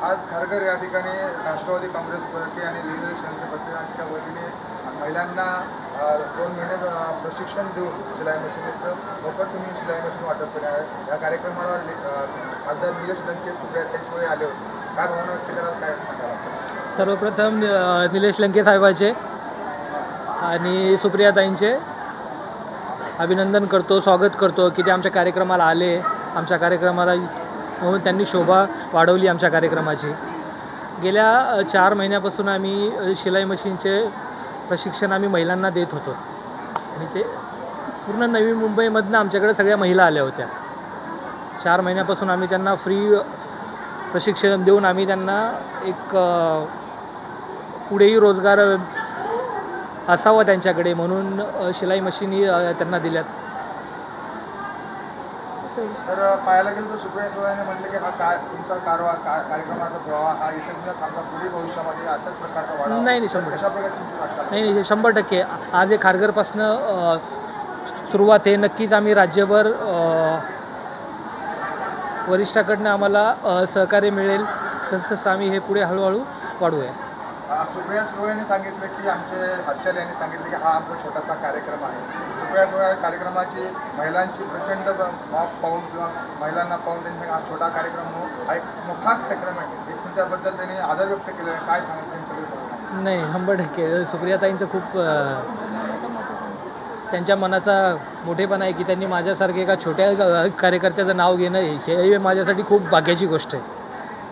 आज खारघर या ठिकाणी राष्ट्रवादी काँग्रेस पार्टी आणि निलेश लंके पक्षाच्या वतीने महिलांना 2 महिने प्रशिक्षण देऊन शिलाई मशीनचं मोफत तुम्ही शिलाई मशीन वाटप केले आहे। या कार्यक्रमाला खासदार निलेश लंके सुप्रियाताई आले होते। काय भावना व्यक्त कराल, काय सांगाल? सर्वप्रथम निलेश लंके साहेबांचे आणि सुप्रियाताईंचे अभिनंदन करतो, स्वागत करतो की ते आमच्या कार्यक्रमाला आले। आमच्या कार्यक्रमाला म्हणून त्यांनी शोभा वाढवली आमच्या कार्यक्रमाची। गेल्या 4 महिन्यापासून आम्ही शिलाई मशीनचे प्रशिक्षण आम्ही महिलांना देत होतो आणि ते पूर्ण नवी मुंबईमधनं आमच्याकडे सगळ्या महिला आल्या होत्या। 4 महिन्यापासून आम्ही त्यांना फ्री प्रशिक्षण देऊन आम्ही त्यांना एक पुढेही रोजगार असावा त्यांच्याकडे म्हणून शिलाई मशीनी त्यांना दिल्यात। तर पाहायला गेलं तर सुप्रियाताईंनी म्हटलं की हा तुमचा कार्यक्रमाचा प्रवाह हा इथेच न थांबता पुढे भविष्यामध्ये अशाच प्रकारचा वाढावा। नाही, कशा प्रकारे तुमची वाटचाल? नाही, 100% आज हे खारघरपासनं सुरुवात आहे। नक्कीच आम्ही राज्यभर वरिष्ठाकडनं आम्हाला सहकार्य मिळेल तसंच आम्ही हे पुढे हळूहळू वाढवूया। सुप्रिया सुळेंनी सांगितलं की आमचे हर्षल यांनी सांगितलं की हा आमचा छोटासा कार्यक्रम आहे। सुप्रिया सुळे कार्यक्रमाची महिलांची प्रचंड पाहून किंवा महिलांना पाहून त्यांनी हा छोटा कार्यक्रम हा एक मोठा कार्यक्रम आहे, एक तुमच्याबद्दल त्यांनी आदर व्यक्त केलेला आहे। काय सांगितलं त्यांच्याकडे? नाही, 100% सुप्रियाताईंचं खूप त्यांच्या मनाचा मोठेपणा आहे की त्यांनी माझ्यासारखे एका छोट्या कार्यकर्त्याचं नाव घेणं हे माझ्यासाठी खूप भाग्याची गोष्ट आहे।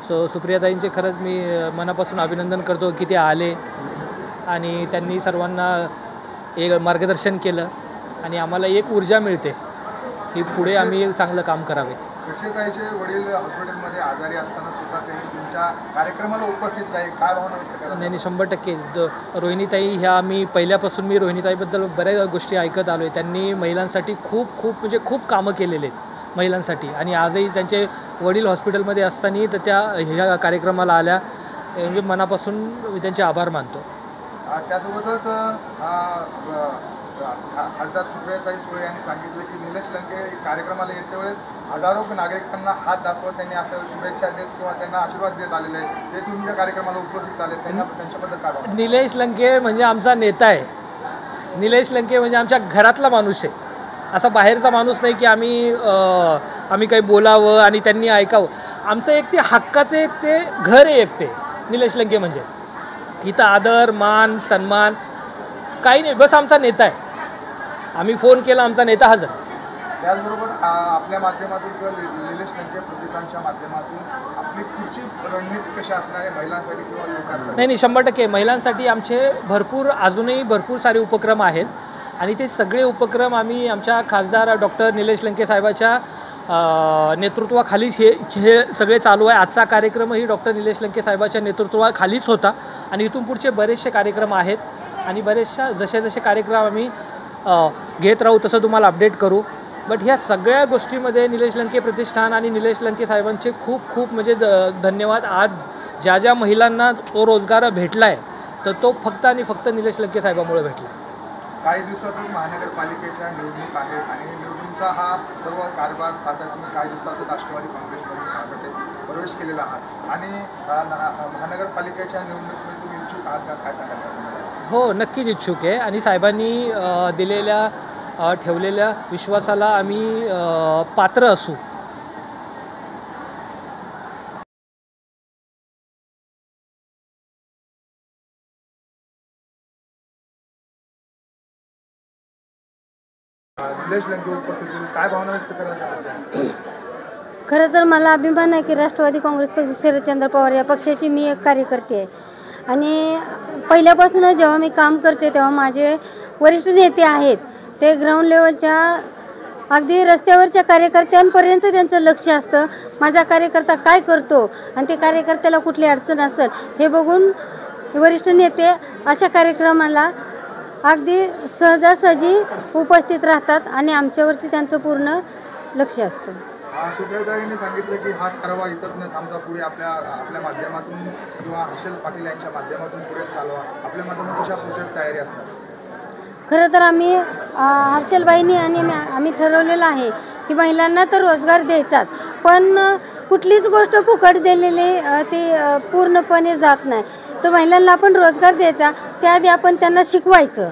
सो सुप्रियाताईंचे खरंच मी मनापासून अभिनंदन करतो की ते आले आणि त्यांनी सर्वांना एक मार्गदर्शन केलं आणि आम्हाला एक ऊर्जा मिळते की पुढे आम्ही चांगलं काम करावे। सुप्रियाताईंचे वडील हॉस्पिटलमध्ये आजारी असताना सुद्धा त्यांनी तुमच्या कार्यक्रमाला उपस्थित नाही, काय भावना व्यक्त करा? नाही, 100% रोहिणीताई ह्या मी पहिल्यापासून मी रोहिणीताईबद्दल बऱ्याच गोष्टी ऐकत आलो आहे। त्यांनी महिलांसाठी खूप कामं केलेले आहेत महिलांसाठी आणि आजही त्यांचे वडील हॉस्पिटलमध्ये असताना तर त्या ह्या कार्यक्रमाला आल्या, म्हणजे मनापासून मी त्यांचे आभार मानतो। त्यासोबतच खासदार सुप्रियाताई सुळे यांनी सांगितलं की निलेश लंके कार्यक्रमाला येते वेळेस हजारो नागरिकांना हात दाखवत त्यांनी असं शुभेच्छा देत किंवा त्यांना आशीर्वाद देत आलेले आहेत। ते तुमच्या कार्यक्रमाला उपस्थित झाले, त्यांच्याबद्दल काय? निलेश लंके म्हणजे आमचा नेता आहे। निलेश लंके म्हणजे आमच्या घरातला माणूस आहे, असा बाहेरचा माणूस नाही की आम्ही काही बोलावं आणि त्यांनी ऐकावं। आमचं एक ते हक्काचं एक ते घर आहे, एक ते निलेश लंके म्हणजे इथं आदर मान सन्मान काही नाही, बस आमचा नेता आहे। आम्ही फोन केला, आमचा नेता हजर। त्याचबरोबर आपल्या माध्यमातून किंवा निलेश लंके प्रतिष्ठानच्या माध्यमातून आपली पुढची रणनीती कशी असणार आहे महिलांसाठी किंवा युवकांसाठी? नाही, 100% महिलांसाठी आमचे अजूनही भरपूर सारे उपक्रम आहेत आणि ते सगळे उपक्रम आम्ही आमच्या खासदार डॉक्टर निलेश लंके साहेबाच्या नेतृत्वाखालीच हे सगळे चालू आहे। आजचा कार्यक्रमही डॉक्टर निलेश लंके साहेबाच्या नेतृत्वाखालीच होता आणि इथून पुढचे बरेचसे कार्यक्रम आहेत आणि बरेचशा जसे कार्यक्रम आम्ही घेत राहू तसं तुम्हाला अपडेट करू। बट ह्या सगळ्या गोष्टीमध्ये निलेश लंके प्रतिष्ठान आणि निलेश लंके साहेबांचे खूप म्हणजे धन्यवाद। आज ज्या महिलांना तो रोजगार भेटला आहे तर तो फक्त आणि फक्त निलेश लंके साहेबांमुळे भेटला। काही दिवसातच महानगरपालिकेच्या निवडणूक आहे आणि निवडणुकीचा हा सर्व कारभार आता तुम्ही काही दिवसातच राष्ट्रवादी काँग्रेसमध्ये प्रवेश केलेला आहात आणि महानगरपालिकेच्या निवडणुकीमध्ये तुम्ही इच्छुक आहात का, काय सांगाल? हो, नक्कीच इच्छुक आहे आणि साहेबांनी ठेवलेल्या विश्वासाला आम्ही पात्र असू। निलेश लंके उपस्थित, काय भावना व्यक्त करायला? खरं तर मला अभिमान आहे की राष्ट्रवादी काँग्रेस पक्ष शरदचंद्र पवार या पक्षाची मी एक कार्यकर्ते आहे आणि पहिल्यापासून जेव्हा मी काम करते तेव्हा माझे वरिष्ठ नेते आहेत ते ग्राउंड लेवलच्या अगदी रस्त्यावरच्या कार्यकर्त्यांपर्यंत त्यांचं लक्ष असतं। माझा कार्यकर्ता काय करतो आणि ते कार्यकर्त्याला कुठली अडचण असेल हे बघून वरिष्ठ नेते अशा कार्यक्रमाला अगदी सहजासहजी उपस्थित राहतात आणि आमच्यावरती त्यांचं पूर्ण लक्ष असतं। सुप्रियाताईंनी सांगितलं की हा कारभार इथंच न थांबता पुढे आपल्या माध्यमातून किंवा हर्षल पाटील यांच्या माध्यमातून पुढे चालवा। आपल्या माध्यमातून कशा पुढची तयारी असणार? खरं तर आम्ही हर्षलबाईंनी आणि आम्ही ठरवलेलं आहे की महिलांना तर रोजगार द्यायचाच, पण कुठलीच गोष्ट फुकट दिलेली ती पूर्णपणे जात नाही. तर महिलांना आपण रोजगार द्यायचा, त्याआधी आपण त्यांना शिकवायचं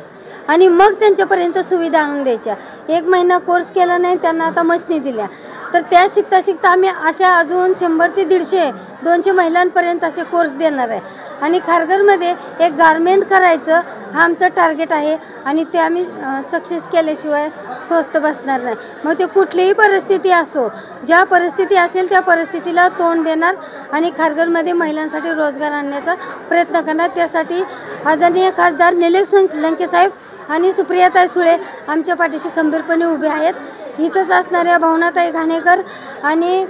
आणि मग त्यांच्यापर्यंत सुविधा आणून द्यायच्या. 1 महिना कोर्स केला नाही, त्यांना आता मशनी दिल्या, तर त्या शिकता शिकता आम्ही अशा अजून 100 ते 150-200 महिलांपर्यंत असे कोर्स देणार आहे. आणि खारघरमध्ये एक गारमेंट करायचं हा आमचं टार्गेट आहे आणि ते आम्ही सक्सेस केल्याशिवाय स्वस्त बसणार नाही. मग ते कुठलीही परिस्थिती असो, ज्या परिस्थिती असेल त्या परिस्थितीला तोंड देणार आणि खारघरमध्ये महिलांसाठी रोजगार आणण्याचा प्रयत्न करणार. त्यासाठी आदरणीय खासदार निलेश लंके साहेब आणि सुप्रियाताई सुळे आमच्या पाठीशी खंबीरपणे उभे आहेत. इथंच असणाऱ्या भावनाताई घाणेकर आणि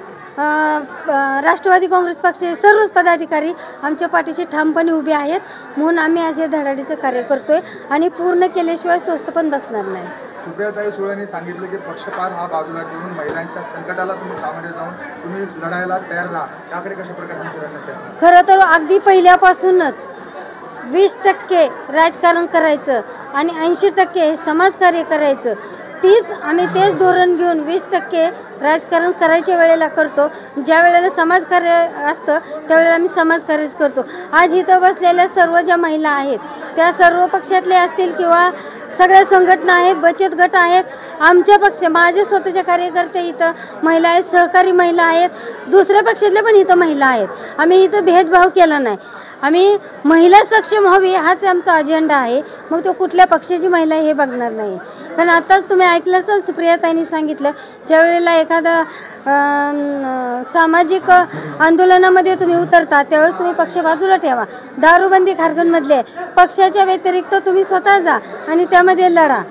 राष्ट्रवादी काँग्रेस पक्षाचे सर्वच पदाधिकारी आमच्या पाठीशी ठामपणे उभे आहेत. म्हणून आम्ही असे धडाडीचं कार्य करतोय आणि पूर्ण केल्याशिवाय स्वस्त पण बसणार नाही. सुप्रियाताई सुळेंनी सांगितलं की पक्षपात हा बाजूला ठेवून महिलांच्या संकटाला तुम्ही सामोरे जाऊन तुम्ही लढायला तयार राहा. त्याकडे कशा प्रकारे? खरं तर अगदी पहिल्यापासूनच 20% राजकारण करायचं आणि 80% समाजकार्य करायचं, तेच धोरण घेऊन 20% राजकारण करायच्या वेळेला करतो. ज्या वेळेला समाजकार्य असतं त्यावेळेला आम्ही समाजकार्यच करतो. आज इथं बसलेल्या सर्व ज्या महिला आहेत त्या सर्व पक्षातल्या असतील किंवा सगळ्या संघटना आहेत, बचत गट आहेत, आमच्या पक्ष माझे स्वतःचे कार्यकर्ते इथं महिला आहेत, सहकारी महिला आहेत, दुसऱ्या पक्षातल्या पण इथं महिला आहेत. आम्ही इथं भेदभाव केला नाही. आम्ही महिला सक्षम व्हावी हाच आमचा अजेंडा आहे. मग तो कुठल्या पक्षाची महिला हे बघणार नाही. कारण आताच तुम्ही ऐकलं असाल सुप्रियाताईंनी सांगितलं, ज्या वेळेला एखादा सामाजिक आंदोलनामध्ये तुम्ही उतरता त्यावेळेस तुम्ही पक्ष बाजूला ठेवा. दारूबंदी खारघरमधले पक्षाच्या व्यतिरिक्त तुम्ही स्वतः जा आणि त्यामध्ये लढा,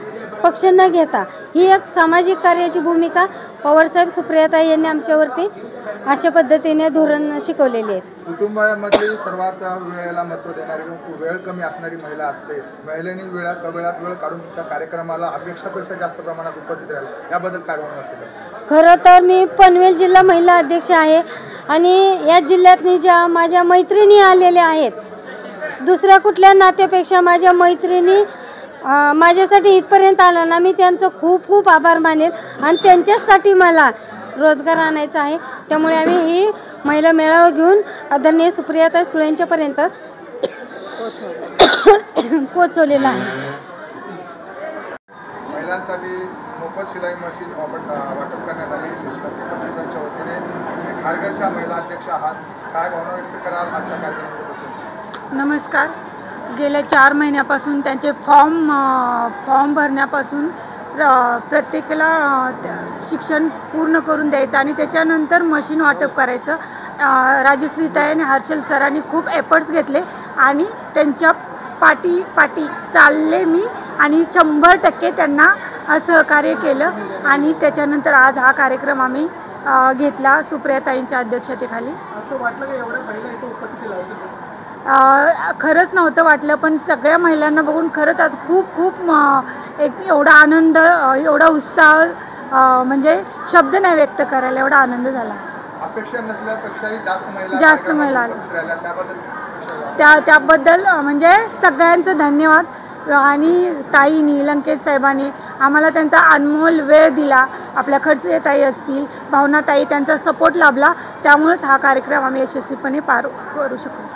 पक्ष न घेता. ही एक सामाजिक कार्याची भूमिका पवारसाहेब सुप्रियाताई यांनी आमच्यावरती अशा पद्धतीने धोरण शिकवलेले आहेत. कुटुंबामध्ये सर्वात वेळेला महत्त्व देणारी, वेळ कमी असणारी महिला असते. महिलांनी वेळात वेळ काढून त्या कार्यक्रमाला अपेक्षापेक्षा जास्त प्रमाणात उपस्थित राहिला, याबद्दल काय भावना वाटते? खरं तर मी पनवेल जिल्हा महिला अध्यक्ष आहे आणि या जिल्ह्यातनी ज्या माझ्या मैत्रिणी आलेल्या आहेत, दुसऱ्या कुठल्या नात्यापेक्षा माझ्या मैत्रिणी माझ्यासाठी इथपर्यंत आला ना, मी त्यांचं खूप खूप आभार मानेल आणि त्यांच्याचसाठी मला रोजगार आणायचा आहे. त्यामुळे आम्ही ही महिला मेळावा घेऊन आदरणीय सुप्रियाताई सुळेंच्यापर्यंत पोचवलेला आहे. महिलांसाठी मोफत शिलाई मशीन वाटप करण्यात आली. पंचायतीच्या वतीने तुम्ही खारघरच्या महिला अध्यक्ष आहात, काय भावना व्यक्त कराल आजच्या कार्यक्रमापासून? नमस्कार. गेल्या 4 महिन्यापासून त्यांचे फॉर्म भरण्यापासून प्रत्येकाला शिक्षण पूर्ण करून द्यायचं आणि त्याच्यानंतर मशीन वाटप करायचं. राजश्रीताई आणि हर्षल सरांनी खूप एफर्ट्स घेतले आणि त्यांच्या पाठी चालले मी आणि 100% त्यांना सहकार्य केलं आणि त्याच्यानंतर आज हा कार्यक्रम आम्ही घेतला सुप्रियाताईंच्या अध्यक्षतेखाली. असं वाटलं की एवढ्या महिला इथं उपस्थित होत्या? खरंच नव्हतं वाटलं, पण सगळ्या महिलांना बघून खरंच आज खूप एक एवढा आनंद, एवढा उत्साह म्हणजे शब्द नाही व्यक्त करायला, एवढा आनंद झाला. अपेक्षा नसल्यापेक्षाही जास्त महिला त्याबद्दल म्हणजे सगळ्यांचं धन्यवाद. आणि ताईंनी, लंकेश साहेबांनी आम्हाला त्यांचा अनमोल वेळ दिला. आपल्या खडसे ताई असतील, भावनाताई, त्यांचा सपोर्ट लाभला. त्यामुळेच हा कार्यक्रम आम्ही यशस्वीपणे पार करू शकलो.